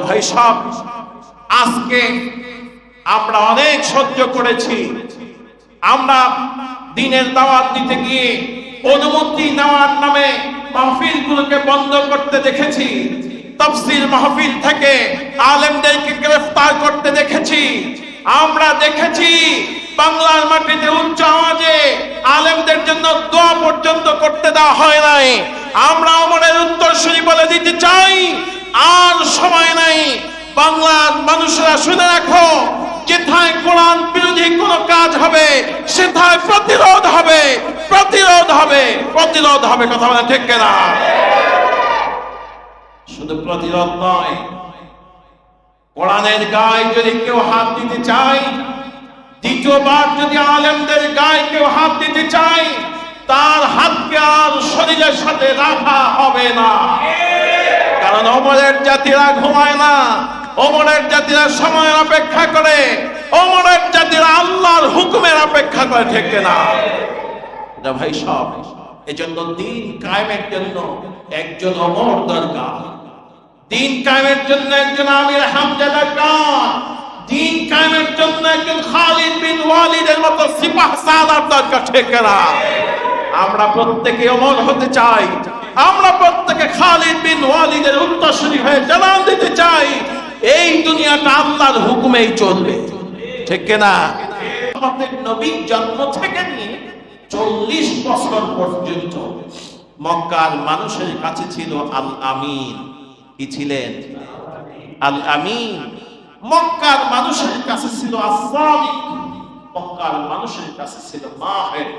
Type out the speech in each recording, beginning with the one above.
ভাই সব আজকে আমরা অনেক সহ্য করেছি। আমরা দিনের দাওয়াত দিতে গিয়ে অনুমতি নেওয়ার নামে মাহফিলগুলোকে বন্ধ করতে দেখেছি। তাফসীর মাহফিল থেকে আলেমদেরকে গ্রেফতার করতে দেখেছি। আমরা দেখেছি বাংলার মাটিতে উচ্চ আওয়াজে আলেমদের জন্য দোয়া পর্যন্ত করতে দেওয়া হয় নাই। আমরা ওমরের উত্তরসূরি বলে দিতে চাই, আর সময় নাই। বাংলার মানুষরা শুনে রাখো, যেথায় কোরআন বিরোধী কোন কাজ হবে সেথায় প্রতিরোধ হবে, প্রতিরোধ হবে, প্রতিরোধ হবে। কথা বলে ঠিক কিনা? শুধু প্রতিরোধ নয়, কোরআনের গায়ে যদি কেউ হাত দিতে চায়, দ্বিতীয়বার যদি আলেমদের গায়ে কেউ হাত দিতে চায়, তার হাতকে আর শরীরের সাথে রাখা হবে না। কারণ ওমরের জাতিরা ঘুমায় না, ওমরের জাতিরা সময়ের অপেক্ষা করে, ওমরের জাতিরা আল্লাহর হুকুমের অপেক্ষা করে। ঠিক না ভাই সব? এজন্য দিন কায়েমের জন্য একজন ওমর দরকার, দিন কায়েমের জন্য একজন আমির হামজা দরকার, দিন কায়েমের জন্য একজন খালিদ বিন ওয়ালিদের মতো সিপাহ সালার দরকার। ঠিক না? আমরা প্রত্যেকে ওমর হতে চাই, আমরা প্রত্যেকে খালিদ বিন ওয়ালিদের উত্তরসূরি হয়ে জানান দিতে চাই, এই দুনিয়াটা আল্লাহর হুকুমেই চলবে। ঠিক না? আমাদের নবী জন্ম থেকে নিয়ে 40 বছর পর্যন্ত মক্কার মানুষের কাছে ছিল আল আমিন। কি ছিলেন? আল আমিন। মক্কার মানুষের কাছে ছিল as-সাদিক, মক্কার মানুষের কাছে ছিল মাহির,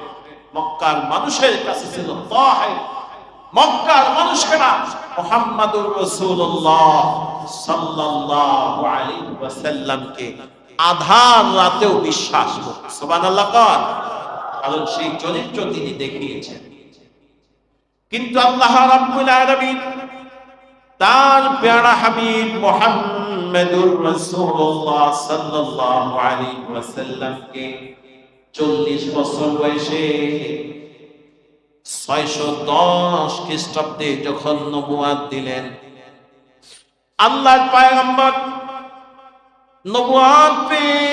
মক্কার মানুষের কাছে ছিল তাহির। মক্কার মানুষেরা মুহাম্মাদুর রাসূলুল্লাহ সাল্লাল্লাহু আলাইহি ওয়াসাল্লামকে আধার রাতেও বিশ্বাস করত। সুবহানাল্লাহ। কারণ সেই চরিত্র তিনি দেখিয়েছেন। কিন্তু আল্লাহ রাব্বুল আলামিন তার প্যারা হাবিব মুহাম্মাদুর রাসূলুল্লাহ সাল্লাল্লাহু আলাইহি ওয়াসাল্লামকে 40 বছর বয়সে 610 খ্রিস্টাব্দে যখন নবুয়াত দিলেন, আল্লাহর পয়গম্বর নবুয়াত পেয়ে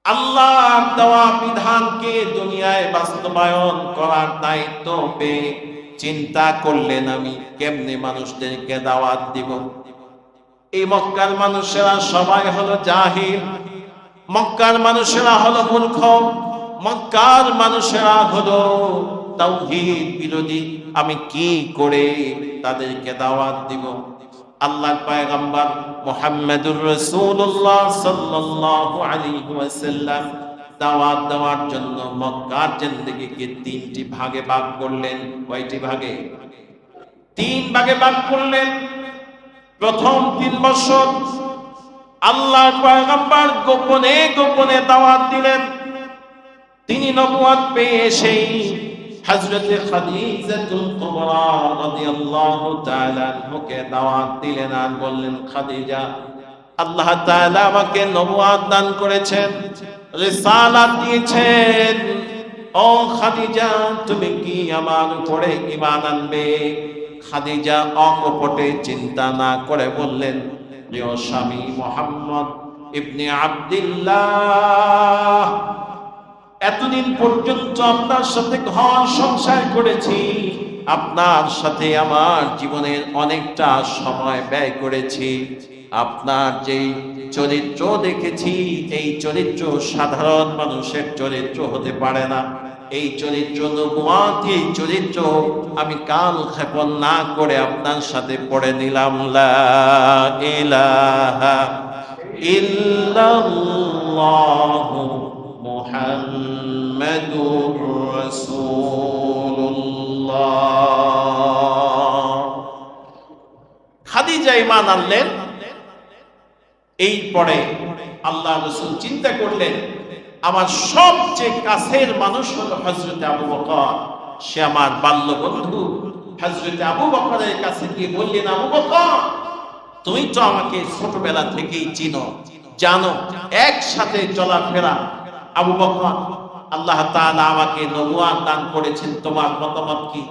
আল্লাহর দেওয়া বিধানকে দুনিয়ায় বাস্তবায়ন করার দায়িত্ব পেয়ে চিন্তা করলেন, আমি কেমনে মানুষদেরকে দাওয়াত দিব। এই মক্কার মানুষেরা সবাই হলো জাহিল, মক্কার মানুষেরা হলো মূর্খ, মক্কার মানুষেরা হলো তাওহীদ বিরোধী। আমি কি করে তাদেরকে দাওয়াত দিব? আল্লাহর পয়গম্বর মুহাম্মাদুর রাসূলুল্লাহ সাল্লাল্লাহু আলাইহি ওয়াসাল্লাম দাওয়াত দেওয়ার জন্য মক্কার জিন্দেগিকে 3টি ভাগে ভাগ করলেন। কয়টি ভাগে? 3 ভাগে ভাগ করলেন। প্রথম 3 বছর আল্লাহর পয়গম্বর গোপনে গোপনে দাওয়াত দিলেন। তিনি নবুয়ত পেয়ে সেই হযরত খাদিজাতুল কুবরা রাদিয়াল্লাহু তাআলা আনহাকে দাওয়াত দিলেন আর বললেন, খাদিজা, আল্লাহ তাআলা আমাকে নবুয়ত দান করেছেন, রিসালাত দিয়েছেন। ও খাদিজা, তুমি কি আমার উপরে ঈমান আনবে? খাদিজা অকপটে চিন্তা না করে বললেন, প্রিয় স্বামী মুহাম্মদ ইবনে আব্দুল্লাহ, এতদিন পর্যন্ত আপনার সাথে ঘর সংসার করেছি, আপনার সাথে আমার জীবনের অনেকটা সময় ব্যয় করেছি। আপনার যেই চরিত্র দেখেছি, এই চরিত্র সাধারণ মানুষের চরিত্র হতে পারে না। এই চরিত্র নবুয়ত, এই চরিত্র আমি কাল ক্ষেপণ না করে আপনার সাথে পড়ে নিলাম, লা ইলাহা ইল্লাল্লাহু মুহাম্মাদুর রাসূলুল্লাহ। খাদিজা ঈমান আনলেন। এরপরে আল্লাহ রাসূল চিন্তা করলেন, আমার সবচেয়ে কাছের মানুষ হলো হযরত আবু বকর, সে আমার বাল্য বন্ধু। হযরত আবু বকরের কাছে গিয়ে বললেন, আবু বকর, তুমি তো আমাকে ছোটবেলা থেকেই চিনো, জানো, একসাথে চলাফেরা। আবু বকর, আল্লাহ তাআলা আমাকে নবুয়ত দান করেছেন, তোমার মতামত কি?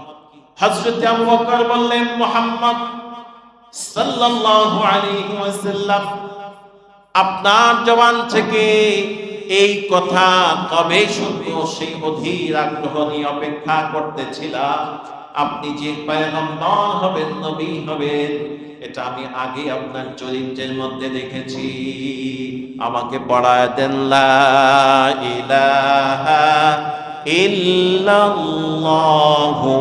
হযরত আবু বকর বললেন, মুহাম্মদ সাল্লাল্লাহু আলাইহি ওয়াসাল্লাম আপনার জবান থেকে এই কথা কবে শুনবো সেই অধীর আগ্রহ নিয়ে অপেক্ষা করতেছিলাম। আপনি যে পয়গম্বর হবেন, নবী হবেন, এটা আমি আগে আপনার চরিত্রের মধ্যে দেখেছি। আমাকে পড়ায় দেন লা ইলাহা ইল্লাল্লাহু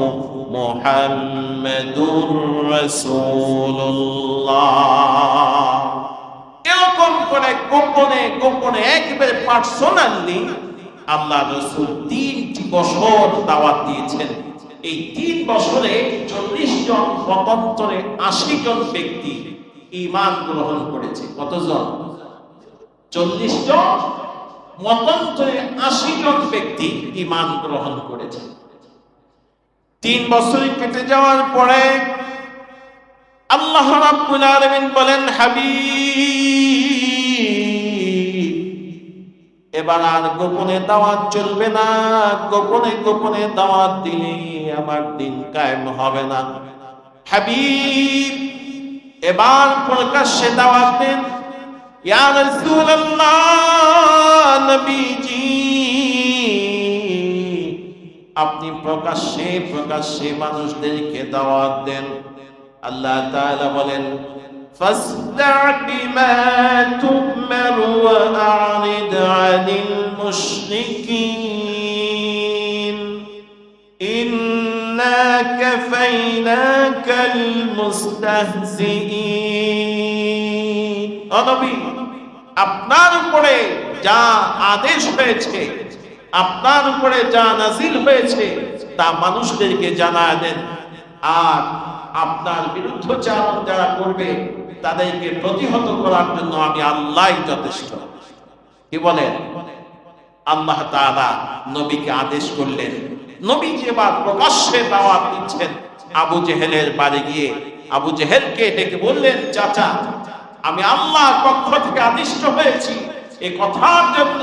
মুহাম্মাদুর রাসূলুল্লাহ। এরকম করে গোপনে গোপনে একেবারে পার্সোনালি আল্লাহ রাসূল 3টি বছর দাওয়াত দিয়েছেন। এই 3 বছরে 40 জন মতান্তরে 80 জন ব্যক্তি ঈমান গ্রহণ করেছে। কতজন? 40 জন মতান্তরে 80 জন ব্যক্তি ঈমান গ্রহণ করেছে। 3 বছর কেটে যাওয়ার পরে আল্লাহ রাব্বুল আলামিন বলেন, হাবিব, এবার আর গোপনে দাওয়াত চলবে না। গোপনে গোপনে দাওয়াত দিলে আমার দিন কায়েম হবে না। হাবিব, এবার প্রকাশ্যে দাওয়াত দেন। ইয়া রাসূলুল্লাহ, নবীজি, আপনি প্রকাশ্যে প্রকাশ্যে মানুষদেরকে দাওয়াত দেন। আল্লাহ তাআলা বলেন, فاصدع بما تؤمر وأعرض عن المشركين إنا كفيناك المستهزئين। ও নবী, আপনার উপরে যা আদেশ হয়েছে, আপনার উপরে যা নাযিল হয়েছে তা মানুষদেরকে জানায় দেন। আর আপনার বিরুদ্ধাচরণ যারা করবে তাদেরকে প্রতিহত করার জন্য আমি আল্লাহই যথেষ্ট। কি বলেন? আল্লাহ তাআলা নবীকে আদেশ করলেন। নবী যেবার প্রকাশ্যে দাওয়াত দিচ্ছেন, আবু জেহেলের বাড়ি গিয়ে আবু জেহেলকে ডেকে বললেন, চাচা, আমি আল্লাহর পক্ষ থেকে আদিষ্ট হয়েছি এই কথার জন্য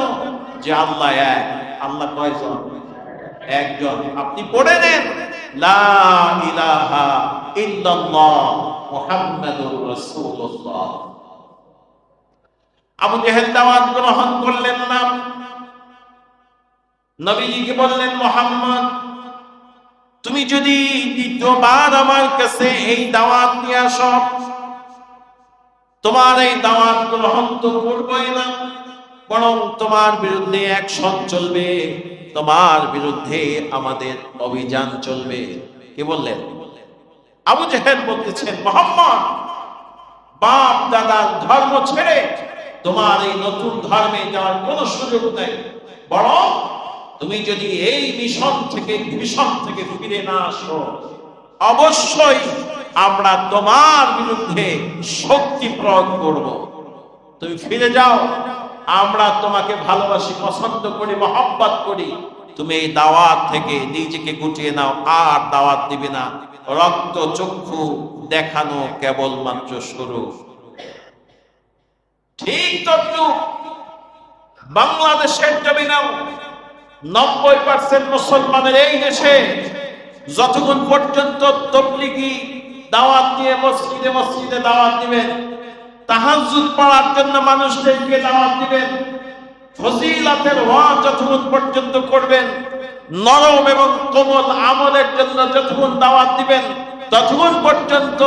যে আল্লাহ এক। আল্লাহ কয়জন? একজন। আপনি পড়ে নেন লা ইলাহা ইল্লাল্লাহ মুহাম্মাদুর রাসূলুল্লাহ। আবু জেহেল দাওয়াত গ্রহণ করলেন না। নবীজিকে বললেন, মুহাম্মদ, তুমি যদি দ্বিতীয়বার আমার কাছে এই দাওয়াত নিয়ে আসো, তোমার এই দাওয়াত গ্রহণ তো করবই না, বরং তোমার বিরুদ্ধে অ্যাকশন চলবে, তোমার বিরুদ্ধে আমাদের অভিযান চলবে। কি বললেন? আবু জেহেল বলতেছেন, মুহাম্মদ, বাপ দাদার ধর্ম ছেড়ে তোমার এই নতুন ধর্মে যাওয়ার কোনো সুযোগ নেই, বরং তুমি যদি এই মিশন থেকে ফিরে না আসো, অবশ্যই আমরা তোমার বিরুদ্ধে শক্তি প্রয়োগ করব। তুমি ফিরে যাও, আমরা তোমাকে ভালোবাসি, পছন্দ করি, মহব্বত করি। তুমি এই দাওয়াত থেকে নিজেকে গুটিয়ে নাও, আর দাওয়াত দিবে না। রক্ত চক্ষু দেখানো কেবলমাত্র শুরু। ঠিক তদ্রূপ বাংলাদেশের জমিনেও 90% মুসলমানের এই দেশে যতক্ষণ পর্যন্ত তাবলীগী দাওয়াত দিয়ে মসজিদে মসজিদে দাওয়াত দিবেন, তাহাজ্জুদ পড়ার জন্য মানুষদেরকে দাওয়াত দিবেন, ফজিলাতের ওয়াজ যতক্ষণ পর্যন্ত করবেন, নরম এবং কোমল আমলের জন্য যতক্ষণ দাওয়াত দিবেন, ততক্ষণ পর্যন্ত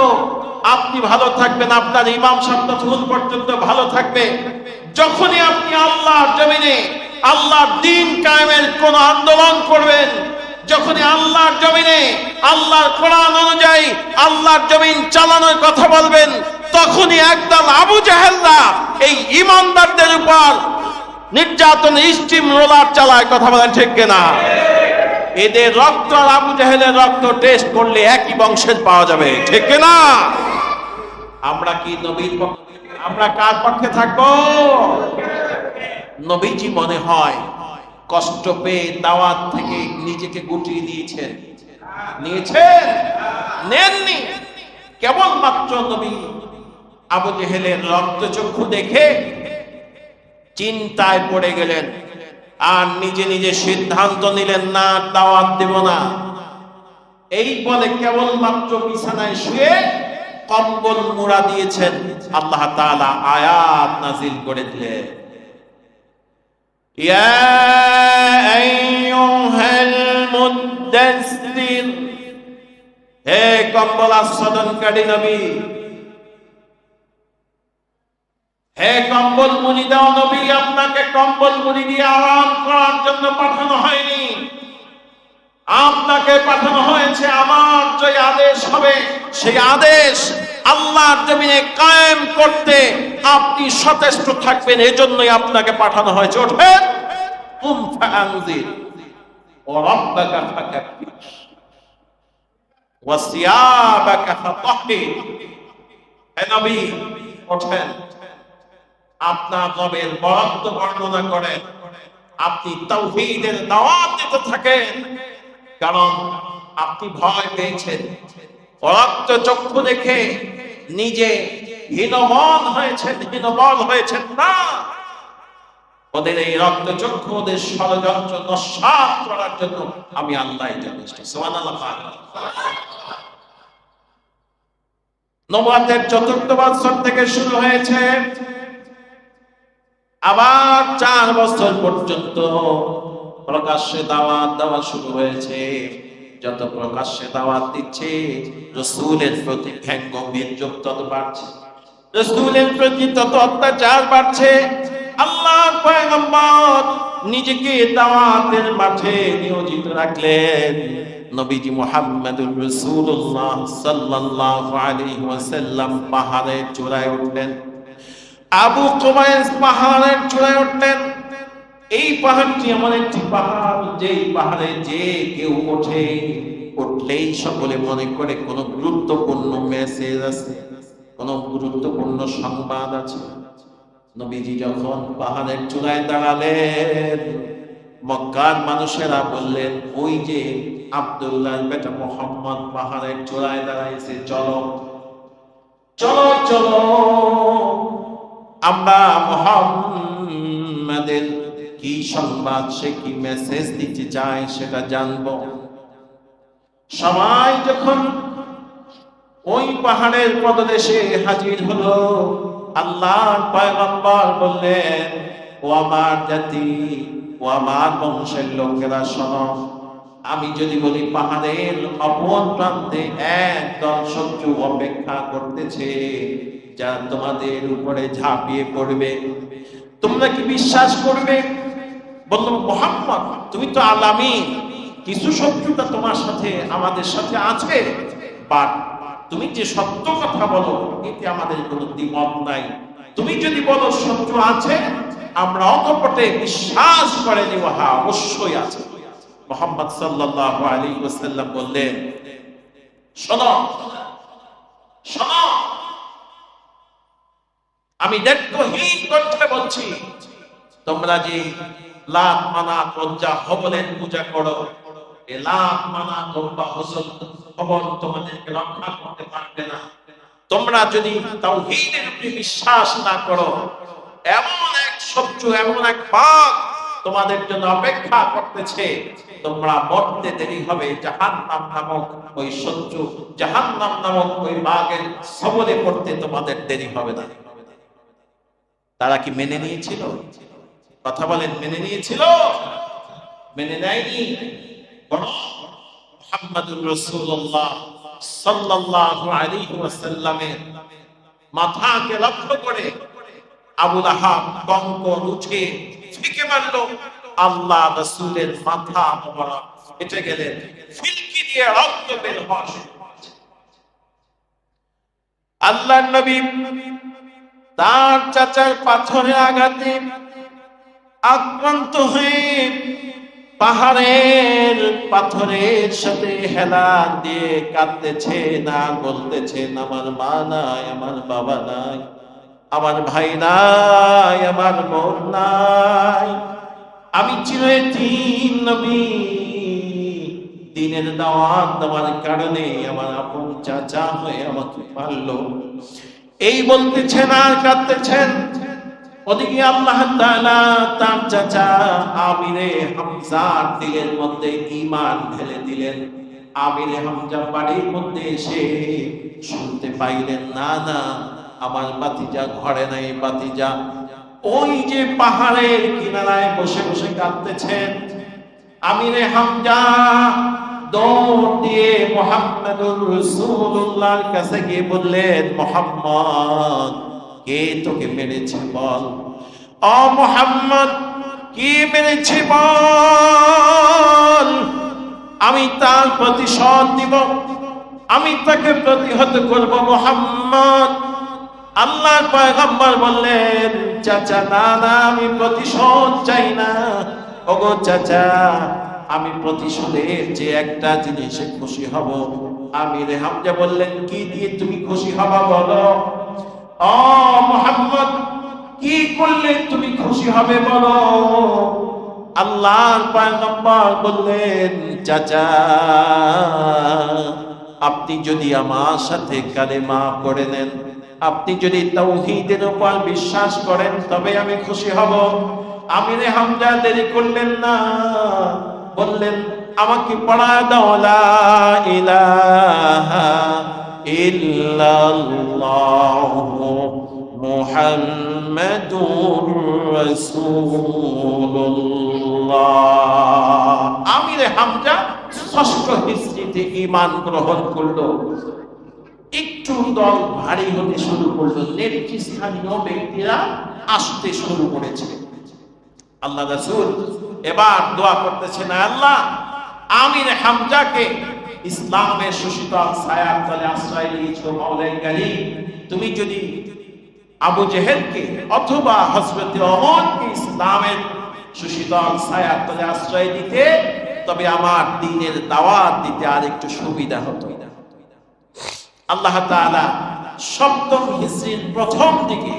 আপনি ভালো থাকবেন, আপনার ইমাম সাহেব ততক্ষণ পর্যন্ত ভালো থাকবে। যখনই আপনি আল্লাহর জমিনে আল্লাহর দ্বীন কায়েমের কোন আন্দোলন করবেন, যখনই আল্লাহর জমিনে আল্লাহর কোরআন অনুযায়ী আল্লাহর জমিন চালানোর কথা বলবেন, তখনই একদল আবু জাহেলরা এই ঈমানদারদের উপর নির্যাতন স্টিম রোলার চালায়। কথা বলেন ঠিক কিনা? এদের রক্ত আর আবু জাহেলের রক্ত টেস্ট করলে একই বংশের পাওয়া যাবে। ঠিক কিনা? আমরা কি নবীর পক্ষে, আমরা কার পক্ষে থাকবো? নবীজি মনে হয় কষ্ট পেয়ে দাওয়াত থেকে নিজেকে গুটিয়ে নিয়েছেন। নেননি। কেবলমাত্র নবী আবু জেহেলের রক্তচক্ষু দেখে চিন্তায় পড়ে গেলেন, আর নিজে নিজে সিদ্ধান্ত নিলেন, না, দাওয়াত দেব না। এই বলে কেবলমাত্র বিছানায় শুয়ে কম্বল মুড়া দিয়েছেন, আল্লাহ তাআলা আয়াত নাযিল করে দিলেন, ইয়া আইয়ুহাল মুদ্দাসসির, হে কম্বল আচ্ছাদনকারী নবী, হে কম্বল মুড়ি দাও নবী, আপনাকে কম্বল মুড়ি দিয়ে আরাম করার জন্য পাঠানো হয়নি, আপনাকে পাঠানো হয়েছে আমার যে আদেশ হবে সেই আদেশ আল্লাহর জমিনে কায়েম করতে আপনি সচেষ্ট থাকবেন, এজন্যই আপনাকে পাঠানো হয়েছে। ওঠেন, কুম ফাআনজির ওয়া রাব্বাকা ফাকাব্বির ওয়া সিয়াবাকা ফাতাহহির, হে নবী ওঠেন, আপনার রবের বরাদ্দ বর্ণনা করেন, আপনি তাওহীদের দাওয়াত দিতে থাকেন, কারণ আপনি ভয় পেয়েছেন, রক্ত চক্ষু দেখে নিজে হীনমন হয়েছেন, হীনবল হয়েছেন না, ওদের এই রক্ত চক্ষু ওদের ষড়যন্ত্র নস্যাৎ করার জন্য আমি আল্লাহই যথেষ্ট। সুবহানাল্লাহ। নবুয়তের ৪র্থ বছর থেকে শুরু হয়েছে, আবার ৪ বছর পর্যন্ত প্রকাশ্যে দাওয়াত দেওয়া শুরু হয়েছে। যত প্রকাশ্যে দাওয়াত দিচ্ছে রাসূলের প্রতি ব্যঙ্গ বিদ্রুপ তত বাড়ছে, রাসূলের প্রতি তত অত্যাচার বাড়ছে। আল্লাহর পয়গম্বর নিজেকে দাওয়াতের মাঠে নিয়োজিত রাখলেন। নবীজি মুহাম্মদুর রাসূলুল্লাহ সাল্লাল্লাহু আলাইহি ওয়াসাল্লাম পাহাড়ের চূড়ায় উঠলেন, আবু কুবাইস পাহাড়ের চূড়ায় উঠলেন। এই পাহাড়টি এমন একটি পাহাড়, যেই পাহাড়ে যে কেউ উঠলেই সকলে মনে করে কোন গুরুত্বপূর্ণ মেসেজ আছে, কোন গুরুত্বপূর্ণ সংবাদ আছে। নবীজি যখন পাহাড়ের চূড়ায় দাঁড়ালেন, মক্কার মানুষেরা বললেন, ওই যে আব্দুল্লাহর বেটা মুহাম্মদ পাহাড়ের চূড়ায় দাঁড়াইছে, চলো চলো চলো আমরা মুহাম্মাদের কি সংবাদ, সে কি মেসেজ দিতে চায় সেটা জানবো। সবাই যখন ওই পাহাড়ের পদদেশে হাজির হলো, আল্লাহর পয়গম্বর বললেন, ও আমার জাতি, ও আমার বংশের লোকেরা শোনো, আমি যদি বলি পাহাড়ের অপর প্রান্তে একদল শত্রু অপেক্ষা করতেছে, যা তোমাদের উপরে ঝাঁপিয়ে পড়বে, তোমরা কি বিশ্বাস করবে? বলল, মুহাম্মদ তুমি তো আলামিন, কিছু শত্রুতা তোমার সাথে আমাদের সাথে আছে, বাট তুমি যে সত্য কথা বলো এতে আমাদের কোনো দ্বিমত নাই। তুমি যদি বলো শত্রু আছে, আমরা অকপটে বিশ্বাস করে নিব, হ্যাঁ অবশ্যই আছে। মুহাম্মদ সাল্লাল্লাহু আলাইহি ওয়াসাল্লাম বললেন, শোনো শোনো, আমি দায়িত্বহীন কণ্ঠে বলছি, তোমরা যে লাত মানাত উজ্জা হবলের পূজা করো, এই লাত মানাত উজ্জা হবল তোমাদেরকে রক্ষা করতে পারবে না। তোমরা যদি তাওহীদের উপরে বিশ্বাস না করো, এমন এক শত্রু, এমন এক বাঘ তোমাদের জন্য অপেক্ষা করতেছে, তোমরা মরতে দেরি হবে। জাহান্নাম নামক ওই শত্রু, জাহান্নাম নামক ওই বাঘের সবলে পড়তে তোমাদের দেরি হবে না। তারা কি মেনে নিয়েছিল? কথা বলেন, মেনে নিয়েছিল? মেনে নেয়নি। মুহাম্মদুর রাসূলুল্লাহ সাল্লাল্লাহু আলাইহি ওয়াসাল্লামের মাথাকে লক্ষ্য করে আবু লাহাব কঙ্কর উঠে ফিকে মারল। আল্লাহ রাসূলের মাথা মোবারক ফেটে গেলেন, ফিলকি দিয়ে রক্ত বের হওয়া শুরু হয়েছে। আল্লাহর নবী তার চাচার পাথরের আঘাতে আক্রান্ত হয়ে পাহাড়ের পাথরের সাথে হেলা দিয়ে কাঁদতেছেন আর বলতেছেন, আমার মা নাই, আমার বাবা নাই, আমার ভাই নাই, আমার বোন নাই, আমি চিরদিন নবী, দিনের দাওয়াত দেওয়ার কারণে আমার আপন চাচা হয়ে আমাকে মারলো। এই বলতেছেন আর কাঁদতেছেন। ওদিকে আল্লাহ তাআলা তার চাচা আমিরে হামজার দিলের মধ্যে ঈমান ঢেলে দিলেন। আমিরে হামজা বাড়ির মধ্যে এসে শুনতে পাইলেন, না না, আমার বাতিজা ঘরে নাই। বাতিজা ওই যে পাহাড়ের কিনারায় বসে বসে কাঁদতেছেন। আমিরে হামজা দৌড় দিয়ে মুহাম্মদুর রাসূলুল্লাহর কাছে গিয়ে বললেন, মুহাম্মদ, কে তোকে মেরেছে বল। ও মুহাম্মদ, কি মেরেছে বল, আমি তার প্রতিশোধ নিব, আমি তাকে প্রতিহত করব। মুহাম্মদ, আল্লাহর পয়গম্বর বললেন, চাচা না না, আমি প্রতিশোধ চাই না। ওগো চাচা, আমি প্রতিশোধের যে একটা জিনিসে খুশি হব। আমিরে হামজা বললেন, কি দিয়ে তুমি খুশি হবা বলো। ও মুহাম্মদ, কি করলে তুমি খুশি হবে বলো। আল্লাহর পয়গম্বর বললেন, চাচা, আপনি যদি আমার সাথে কালেমা পড়ে নেন, আপনি যদি তাওহীদের উপর বিশ্বাস করেন, তবে আমি খুশি হব। আমিরে হামজা দেরি করলেন না, বললেন, আমাকে পড়া দাও লা ইলাহা ইল্লাল্লাহু মুহাম্মাদুর রাসূলুল্লাহ। আমিরে হামজা ৬ষ্ঠ হিজরিতে ঈমান গ্রহণ করলো। একটু দল ভারী হতে শুরু করলো, নেতৃস্থানীয় ব্যক্তিরা আসতে শুরু করেছে। আল্লাহ রাসূল এবার দোয়া করতেছেন, আল্লাহ, আমির হামজাকে ইসলামের সুশীতল ছায়ার তলে আশ্রয় দিয়েছো মাওলাই কারীম। তুমি যদি আবু জেহেলকে অথবা হযরত ওমরকে ইসলামের সুশীতল ছায়ার তলে আশ্রয় দিতে, তবে আমার দ্বীনের দাওয়াত দিতে আর একটু সুবিধা হতো। আল্লাহ তাআলা ৭ম হিজরির প্রথম দিকে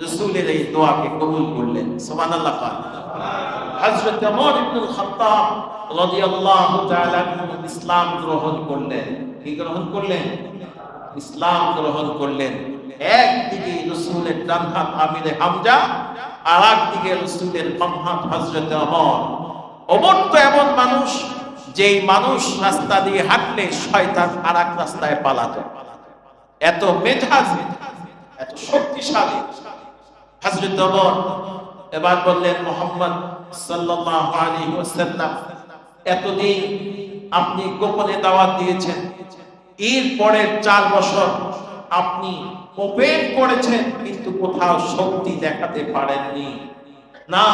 রাসূলের এই দোয়াকে কবুল করলেন। সুবহানাল্লাহ। হযরত ওমর ইবনুল খাত্তাব রাদিয়াল্লাহু তাআলা ইসলাম গ্রহণ করলেন। কি গ্রহণ করলেন? ইসলাম গ্রহণ করলেন। একদিকে রাসূলের ডান হাত আমিরে হামজা, আর একদিকে রাসূলের বাম হাত হযরত ওমর। ওমর তো এমন মানুষ, যেই মানুষ রাস্তা দিয়ে হাঁটলে শয়তান আরেক রাস্তায় পালাতো, এত মেধাবী, এত শক্তিশালী হযরত ওমর। এবার বললেন, মুহাম্মদ সাল্লাল্লাহু আলাইহি ওয়াসাল্লাম, এতদিন আপনি গোপনে দাওয়াত দিয়েছেন, এর পরের 4 বছর আপনি ওপেন করেছেন, কিন্তু কোথাও শক্তি দেখাতে পারেননি। না,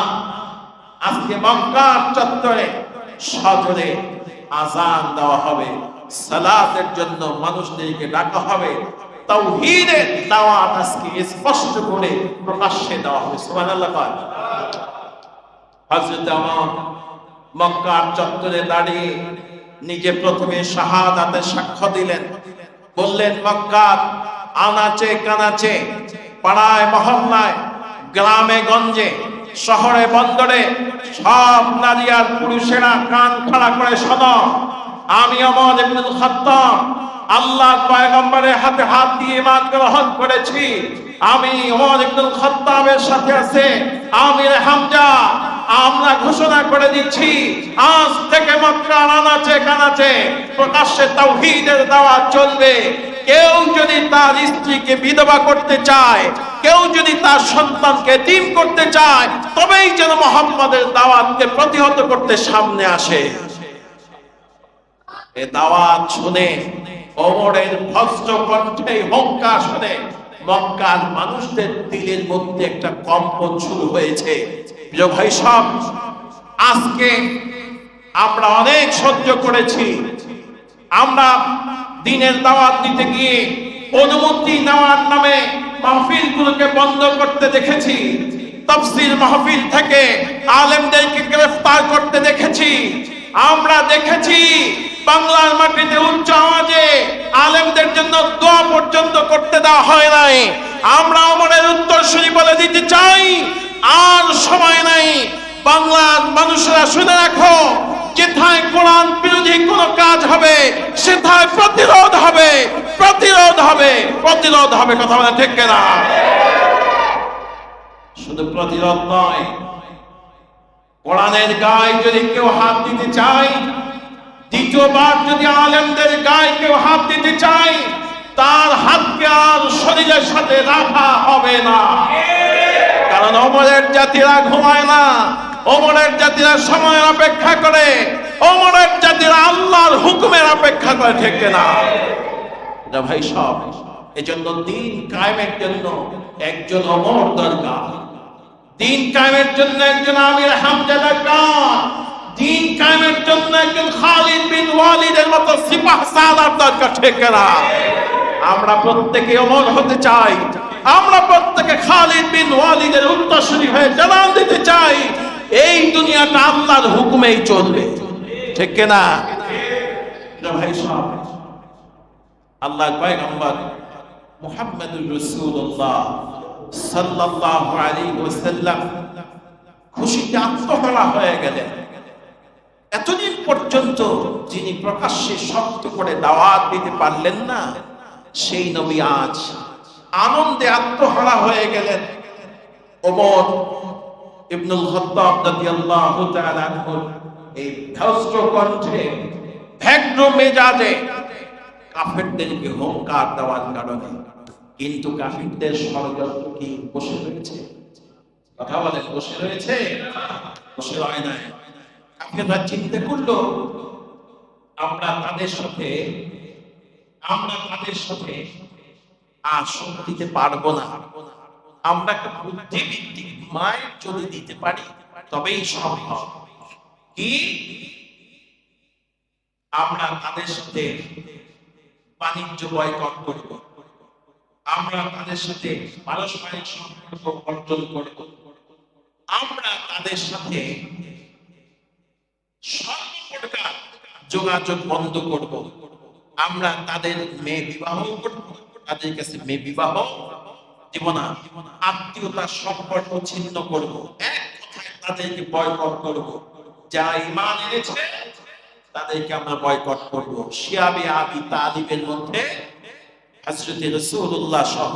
আজকে মক্কার চত্বরে সজরে আযান দেওয়া হবে, সালাতের জন্য মানুষদেরকে ডাকা হবে, তাওহীদের দাওয়াত আজকে স্পষ্ট করে প্রকাশ্যে দেওয়া হবে। সুবহানাল্লাহ। হযরত ওমর মক্কার চত্বরে দাঁড়িয়ে নিজে প্রথমে শাহাদাতের সাক্ষ্য দিলেন। বললেন, মক্কার আনাচে কানাচে, পাড়ায় মহল্লায়, গ্রামে গঞ্জে, শহরে বন্দরে সব নারী আর পুরুষেরা কান খাড়া করে শোনো, আমি ওমর ইবনুল খাত্তাব আল্লাহর পয়গম্বরের হাতে হাত দিয়ে ঈমান গ্রহণ করেছি। আমি ওমর ইবনুল খাত্তাবের সাথে আছে আমির হামজা। আমরা ঘোষণা করে দিচ্ছি, আজ থেকে মক্কার আনাচে কানাচে প্রকাশ্যে তাওহীদের দাওয়াত চলবে। কেউ যদি তার স্ত্রীকে বিধবা করতে চায়, কেউ যদি তার সন্তানকে এতিম করতে চায়, তবেই যেন মুহাম্মাদের দাওয়াতকে প্রতিহত করতে সামনে আসে। এ দাওয়াত শুনে, ওমরের ভস্ত্র কণ্ঠে হুঙ্কার শুনে মক্কার মানুষদের দিলের মধ্যে একটা কম্পন শুরু হয়েছে। প্রিয় ভাই সব, আজকে আমরা অনেক সহ্য করেছি। আমরা দ্বীনের দাওয়াত দিতে গিয়ে অনুমতি নেওয়ার নামে মাহফিলগুলোকে বন্ধ করতে দেখেছি, তাফসীর মাহফিল থেকে আলেমদেরকে গ্রেফতার করতে দেখেছি। আমরা দেখেছি বাংলার মাটিতে উচ্চ আওয়াজে আলেমদের জন্য দোয়া পর্যন্ত করতে দেওয়া হয় নাই। আমরা ওমরের উত্তরসূরি বলে দিতে চাই, আর সময় নাই। বাংলার মানুষরা শুনে রাখো, যেথায় কোরআন বিরোধী কোন কাজ হবে সেথায় প্রতিরোধ হবে, প্রতিরোধ হবে, প্রতিরোধ হবে। কথা বলে ঠিক কিনা? শুধু প্রতিরোধ নয়, কোরআনের গায়ে যদি কেউ হাত দিতে চায়, দ্বিতীয়বার যদি আলেমদের গায়ে কেউ হাত দিতে চায়, তার হাতকে আর শরীরের সাথে রাখা হবে না। কারণ ওমরের জাতিরা ঘুমায় না, ওমরের জাতিরা সময়ের অপেক্ষা করে, ওমরের জাতিরা আল্লাহর হুকুমের অপেক্ষা করে, ঠিক না? ভাই সব এজন্য দিন কায়েমের জন্য একজন ওমর দরকার, দিন কায়েমের জন্য একজন আমির হামজা দরকার, দিন কায়েমের জন্য একজন খালিদ বিন ওয়ালিদের মতো সিপাহ সালার দরকার, ঠিক না? আমরা প্রত্যেকে ওমর হতে চাই, আমরা প্রত্যেকে খালিদ বিন ওয়ালিদের উত্তরসূরি হয়ে জানান দিতে চাই এই দুনিয়াটা আল্লাহর হুকুমেই চলবে, ঠিক না? ভাই সব আল্লাহর পয়গম্বর মুহাম্মদুর রাসূলুল্লাহ সাল্লাল্লাহু আলাইহি ওয়াসাল্লাম খুশিতে আত্মহারা হয়ে গেলেন। এতদিন পর্যন্ত যিনি প্রকাশ্যে শক্ত করে দাওয়াত দিতে পারলেন না, সেই নবী আজ আনন্দে আত্মহারা হয়ে গেলেন। ওমর ইবনুল খাত্তাব রাদিয়াল্লাহু তাআলা আনহু এই ভস্ত্র কণ্ঠে ব্যগ্র মেজাজে কাফেরদেরকে হুঙ্কার দেওয়ার কারণে, কিন্তু কাফেরদের ষড়যন্ত্র কি বসে রয়েছে? কথা বলেন, বসে রয়েছে? বসে রয় নাই। কাফেররা চিন্তা করলো আমরা তাদের সাথে আর শক্তি দিতে পারবো না, আমরা একটা বুদ্ধিভিত্তিক মায়ের যদি দিতে পারি তবেই সম্ভব। কি আমরা তাদের সাথে বাণিজ্য বয়কট করব, আমরা তাদের সাথে পারস্পরিক সম্পর্ক অর্জন করব, আমরা তাদের সাথে সর্বপ্রকার যোগাযোগ বন্ধ করব, আমরা তাদের মেয়ে বিবাহ করব, তাদের কাছে মেয়ে বিবাহ দিব না, আত্মীয়তার সম্পর্ক ছিন্ন করব, এক কথায় তাদেরকে বয়কট করব। যারা ঈমান এনেছে তাদেরকে আমরা বয়কট করব। শিয়াবে আবি তালিবের মধ্যে হযরত রাসূলুল্লাহ সহ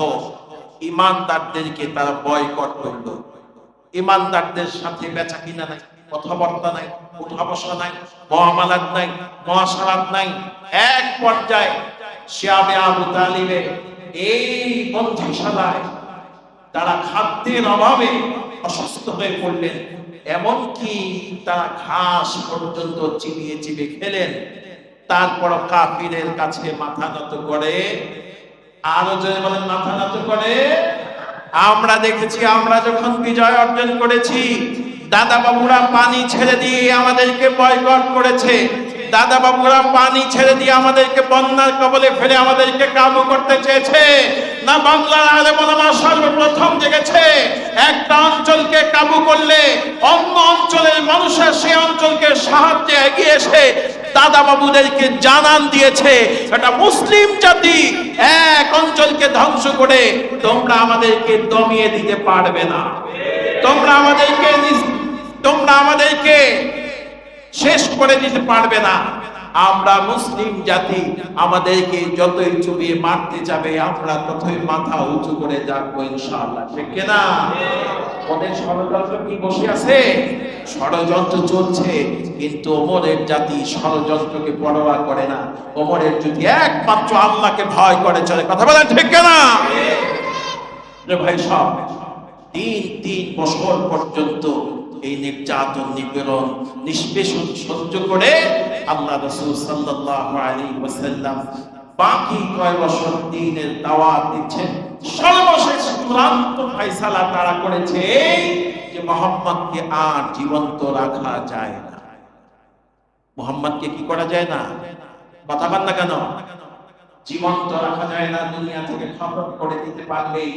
ঈমানদারদেরকে তারা বয়কট করল। ঈমানদারদের সাথে বেচা কিনা নাই, কথাবার্তা নাই, উঠা বসা নাই, মুআমালাত নাই, মুআশারাত নাই। এক পর্যায়ে শিয়াবে আবু তালিবে এই বন্দিশালায় তারা খাদ্যের অভাবে অসুস্থ হয়ে পড়লেন, এমনকি তারা ঘাস পর্যন্ত চিবিয়ে চিবিয়ে খেলেন। তারপর কাফিরের কাছে মাথা নত করে, আরো জোরে বলেন মাথা নত করে। আমরা দেখেছি, আমরা যখন বিজয় অর্জন করেছি, দাদা বাবুরা পানি ছেড়ে দিয়ে আমাদেরকে বয়কট করেছে, দাদা বাবুরা পানি ছেড়ে দিয়ে আমাদেরকে বন্যার কবলে ফেলে আমাদেরকে কাবু করতে চেয়েছে না। বাংলার আলেম ওলামা সর্বপ্রথম জেগেছে, একটা অঞ্চলকে কাবু করলে অন্য অঞ্চলের মানুষের সেই অঞ্চলকে সাহায্যে এগিয়ে এসে দাদা বাবুদেরকে জানান দিয়েছে, এটা মুসলিম জাতি এক অঞ্চলকে ধ্বংস করে তোমরা আমাদেরকে দমিয়ে দিতে পারবে না, তোমরা আমাদেরকে শেষ করে দিতে পারবে না। আমরা মুসলিম জাতি, আমাদেরকে যতই চুবিয়ে মারতে যাবে আমরা ততই মাথা উঁচু করে যাবো ইনশাআল্লাহ, ঠিক না? ওদের ষড়যন্ত্র কি বসে আছে? ষড়যন্ত্র চলছে, কিন্তু ওমরের জাতি ষড়যন্ত্রকে পরোয়া করে না। ওমরের জাতি একমাত্র আল্লাহকে ভয় করে চলে। কথা বলেন ঠিক না? ভাই সব 3 বছর পর্যন্ত এই নির্যাতন, নিপীড়ন, নিষ্পেষণ সহ্য করে আল্লাহ রাসূল সাল্লাল্লাহু আলাইহি ওয়াসাল্লাম বাকি কয় বছর দ্বীনের দাওয়াত দিচ্ছেন। সর্বশেষ চূড়ান্ত ফয়সালা তারা করেছে যে মুহাম্মদকে আর জীবন্ত রাখা যায় না। মুহাম্মদকে কি করা যায় না? কথা বল না কেন? জীবন্ত রাখা যায় না। দুনিয়া থেকে খতম করে দিতে পারলেই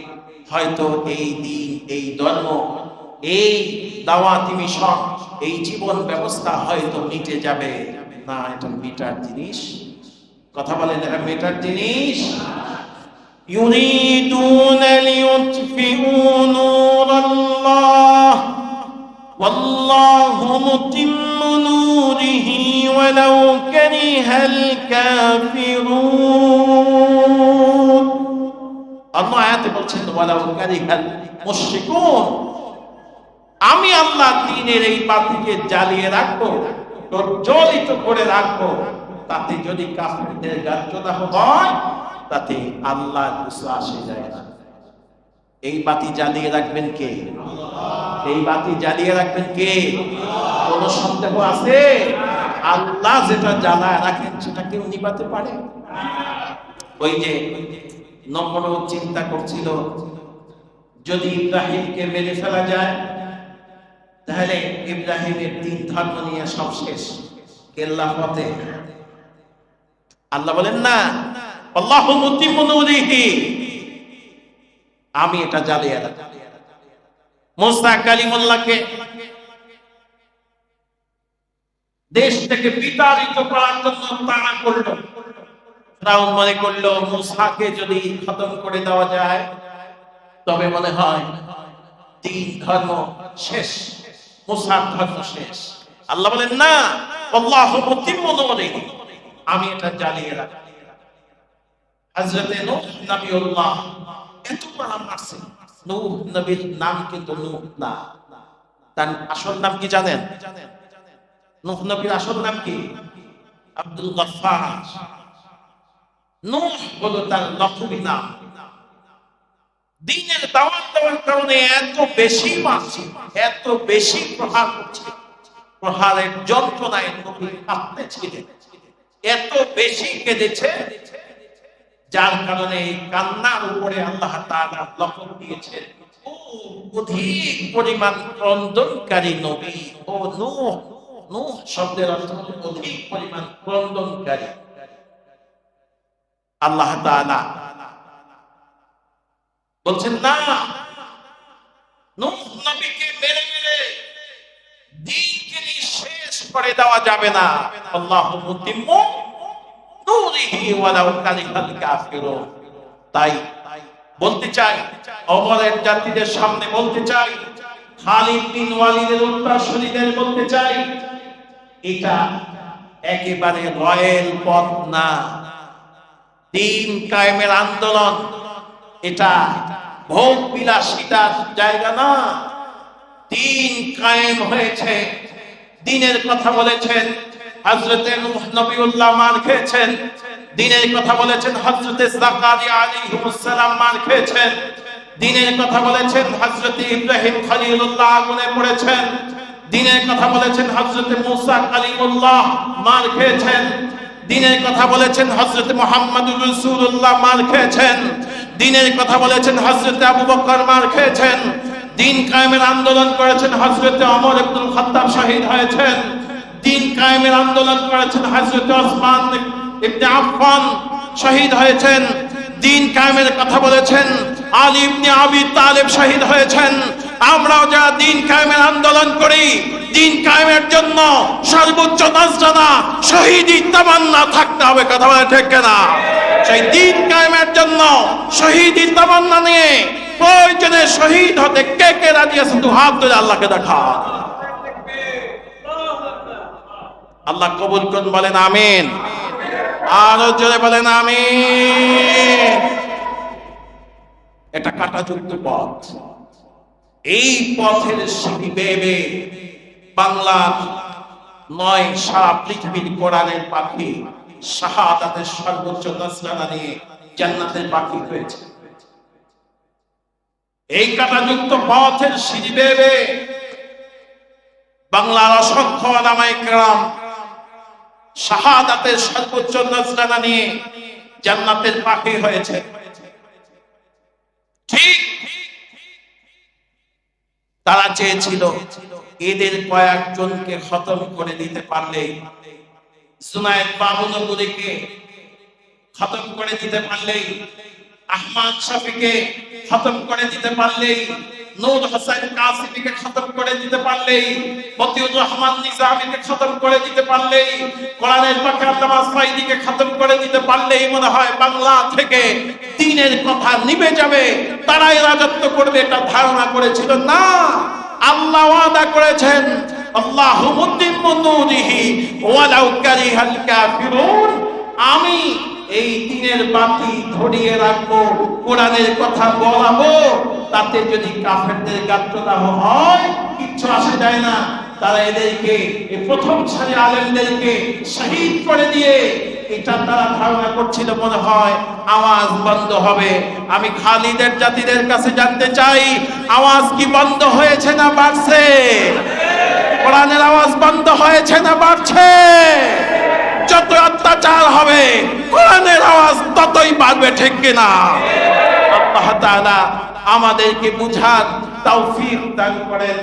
হয়তো এই দিন, এই ধর্ম, এই দাওয়াতি মিশন, এই জীবন ব্যবস্থা হয়তো মিটে যাবে না। এটা মিটার জিনিস। কথা বলেন, এটা মিটার জিনিস। ইউরিদুনা লিইউতফিউ নূরাল্লাহ ওয়াল্লাহু মুতিম্মু নূরিহি ওয়ালাউ কারিহাল কাফিরুন। আল্লাহ আয়াতে বলছেন ওয়ালাউ কারিহাল মুশরিকুন, আমি আল্লাহ দ্বীনের এই বাতিকে জ্বালিয়ে রাখবো প্রজ্বলিত করে রাখবো, তাতে যদি কাফেরদের গাত্রদাহ হয় তাতে আল্লাহ কিছু আসে যায় না। এই বাতি জ্বালিয়ে রাখবেন কে? এই বাতি জ্বালিয়ে রাখবেন কে? কোন সন্দেহ আছে? আল্লাহ যেটা জ্বালায় রাখেন সেটা কেউ নিভাতে পারে? ওই যে নমরুদ চিন্তা করছিল যদি ইব্রাহিমকে মেরে ফেলা যায় তাহলে ইব্রাহিমের দিন ধর্ম নিয়ে সব শেষ, কেল্লা ফতে। আল্লাহ বলেন না, আল্লাহু মুতিম্মু নূরিহি, আমি এটা জ্বালিয়ে রাখব। মুসা কালিমুল্লাহকে দেশ থেকে বিতাড়িত করার জন্য তাড়া করলো। ফিরআউন মনে করলো মুসাকে যদি খতম করে দেওয়া যায় তবে মনে হয় দিন ধর্ম শেষ, মুসার ধর্ম শেষ। আল্লাহ বলেন না, আল্লাহু মুতিম্মু নূরিহি, আমি এটা জ্বালিয়ে রাখব। হযরতে নূহ নবিউল্লাহ এত নাম আছে, নূহ নবীর নাম কিন্তু নূহ না, তার আসল নাম কি জানেন? নূহ নবীর আসল নাম কি? আব্দুল গফফার। নূহ হলো তার লকবি নাম। দ্বীনের দাওয়াত দেওয়ার কারণে এত বেশি মারছে, এত বেশি প্রহার করছে, প্রহারের যন্ত্রণায় নবী কাঁদতেছিলেন, এত বেশি কেঁদেছে যার কারণে এই কান্নার উপরে আল্লাহ তাআলা লকব দিয়েছেন অধিক পরিমাণ ক্রন্দনকারী নবী। ও নূহ, নূহ শব্দের অর্থ অধিক পরিমাণ ক্রন্দনকারী। আল্লাহ তাআলা বলছেন না, নূহ নবীকে মেরে মেরে দ্বীনকে শেষ করে দেওয়া যাবে না। আল্লাহু মুতিম্মু নূরিহি ওয়ালাউ কারিহাল কাফিরুন। তাই বলতে চাই, ওমরের জাতিদের সামনে বলতে চাই, খালিদ বিন ওয়ালিদের উত্তরসূরিদের বলতে চাই, এটা একেবারে রয়েল পথ না, দ্বীন কায়েমের আন্দোলন, এটা ভোগ বিলাসিতার জায়গা না। দ্বীন কায়েম হয়েছে, দ্বীনের কথা বলেছেন হযরতে নূহ নবিউল্লাহ, মার খেয়েছেন। দ্বীনের কথা বলেছেন হযরতে যাকারিয়া আলাইহিস সালাম, মার খেয়েছেন। দ্বীনের কথা বলেছেন হযরতে ইব্রাহিম খলিলুল্লাহ, আগুনে পড়েছেন। দ্বীনের কথা বলেছেন হযরতে মুসা কালিমুল্লাহ, মার খেয়েছেন। দ্বীনের কথা বলেছেন হযরতে মুহাম্মদুর রাসূলুল্লাহ, মার খেয়েছেন। দ্বীনের কথা বলেছেন হযরতে আবু বকর, মার খেয়েছেন। দ্বীন কায়েমের আন্দোলন করেছেন হযরতে ওমর ইবনুল খাত্তাব, শহীদ হয়েছেন। দ্বীন কায়েমের আন্দোলন করেছেন হযরতে ওসমান ইবনে আফফান, শহীদ হয়েছেন। দ্বীন কায়েমের কথা বলেছেন আলী ইবনে আবি তালেব, শহীদ হয়েছেন। আমরাও যারা দ্বীন কায়েমের আন্দোলন করি, দ্বীন কায়েমের জন্য সর্বোচ্চ নাজরানা, শহীদি তামান্না থাকতে হবে। কথা বলে ঠিক কিনা? সেই দ্বীন কায়েমের জন্য শহীদি তামান্না নিয়ে প্রয়োজনে শহীদ হতে কে কে রাজি আছেন? দু হাত ধরে আল্লাহকে দেখা। আল্লাহ কবুল করুন, বলেন আমিন। আরো জোরে বলেন আমিন। এটা কাঁটাযুক্ত পথ, এই পথের সিঁড়ি বেয়ে বেয়ে বাংলার নয়, সারা পৃথিবীর কোরআনের পাখি শাহাদাতের সর্বোচ্চ নজরানা নিয়ে জান্নাতের পাখি হয়েছে। এই কাঁটাযুক্ত পথের সিঁড়ি বেয়ে বেয়ে বাংলার অসংখ্য ওলামায়ে কেরাম শাহাদাতের সর্বোচ্চ নজরানা নিয়ে জান্নাতের পাখি হয়েছে। ঠিক তারা চেয়েছিল এদের কয়েকজনকে খতম করে দিতে পারলে, জুনায়েদ বাবুনগরীকে খতম করে দিতে পারলেই, আহমদ শফিকে খতম করে দিতে পারলেই, নূর হোসেন কাসিমিকে খতম করে দিতে পারলেই, মতিউর রহমান নিজামীকে খতম করে দিতে পারলেই, কোরআনের পাখি আল্লামা সাঈদীকে খতম করে দিতে পারলেই মনে হয় বাংলা থেকে দ্বীনের কথা নিভে যাবে, তারাই রাজত্ব করবে। এটা ধারণা করেছিল না। আল্লাহ ওয়াদা করেছেন আল্লাহু মুতিম্মু নূরিহি ওয়ালাউ কারিহাল কাফিরুন, আমি এই দ্বীনের বাতি ধরিয়ে রাখবো, কোরআনের কথা বলাবো, তাতে যদি কাফেরদের গাত্রদাহ হয় কিচ্ছু আসে যায় না। তারা এদেরকে এই প্রথম সারি আলেমদেরকে শহীদ করে দিয়ে এটা তারা ধারণা করছিল মনে হয় আওয়াজ বন্ধ হবে। আমি খালিদের জাতিদের কাছে জানতে চাই, আওয়াজ কি বন্ধ হয়েছে না বাড়ছে? কোরআনের আওয়াজ বন্ধ হয়েছে না বাড়ছে? যত অত্যাচার হবে কোরআনের আওয়াজ ততই বাড়বে, ঠিক কিনা? আল্লাহ তাআলা আমাদেরকে বুঝার তৌফিক দান করেন।